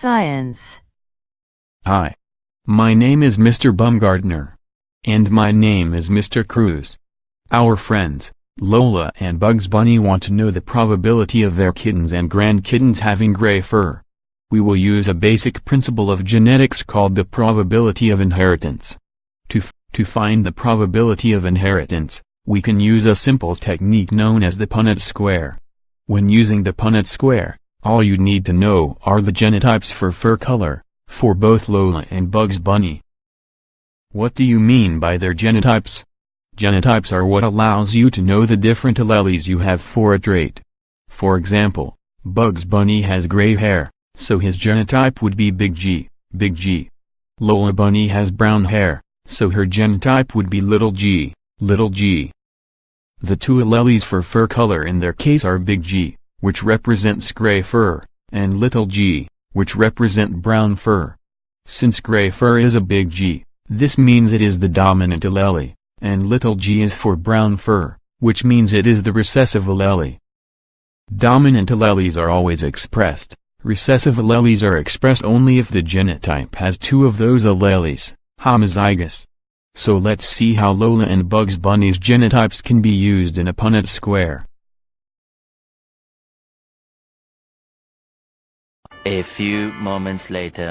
Science. Hi. My name is Mr. Bumgardner. And my name is Mr. Cruz. Our friends, Lola and Bugs Bunny, want to know the probability of their kittens and grandkittens having gray fur. We will use a basic principle of genetics called the probability of inheritance. To find the probability of inheritance, we can use a simple technique known as the Punnett square. When using the Punnett square, all you need to know are the genotypes for fur color, for both Lola and Bugs Bunny. What do you mean by their genotypes? Genotypes are what allows you to know the different alleles you have for a trait. For example, Bugs Bunny has gray hair, so his genotype would be Big G, Big G. Lola Bunny has brown hair, so her genotype would be Little G, Little G. The two alleles for fur color in their case are Big G, which represents gray fur, and Little G, which represent brown fur. Since gray fur is a Big G, this means it is the dominant allele, and Little G is for brown fur, which means it is the recessive allele. Dominant alleles are always expressed. Recessive alleles are expressed only if the genotype has two of those alleles, homozygous. So let's see how Lola and Bugs Bunny's genotypes can be used in a Punnett square. A few moments later.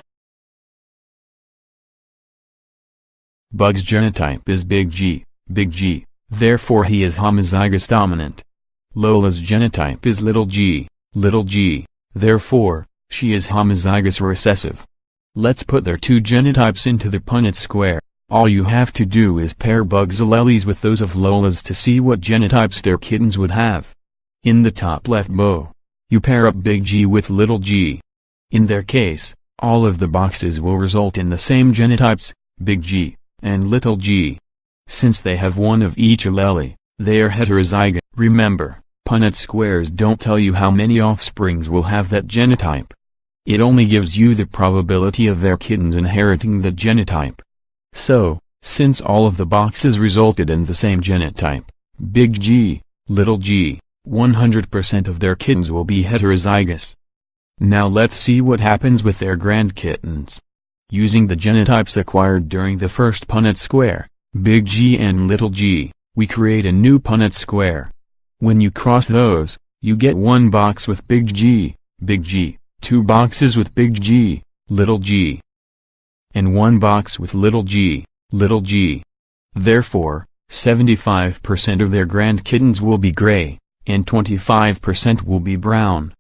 Bugs' genotype is Big G, Big G, therefore he is homozygous dominant. Lola's genotype is Little G, Little G, therefore, she is homozygous recessive. Let's put their two genotypes into the Punnett square. All you have to do is pair Bugs' alleles with those of Lola's to see what genotypes their kittens would have. In the top left bow, you pair up Big G with Little G. In their case, all of the boxes will result in the same genotypes, Big G, and Little G. Since they have one of each allele, they are heterozygous. Remember, Punnett squares don't tell you how many offsprings will have that genotype. It only gives you the probability of their kittens inheriting the genotype. So, since all of the boxes resulted in the same genotype, Big G, Little G, 100% of their kittens will be heterozygous. Now let's see what happens with their grandkittens. Using the genotypes acquired during the first Punnett square, Big G and Little G, we create a new Punnett square. When you cross those, you get one box with Big G, two boxes with Big G, Little G, and one box with Little G, Little G. Therefore, 75% of their grandkittens will be gray, and 25% will be brown.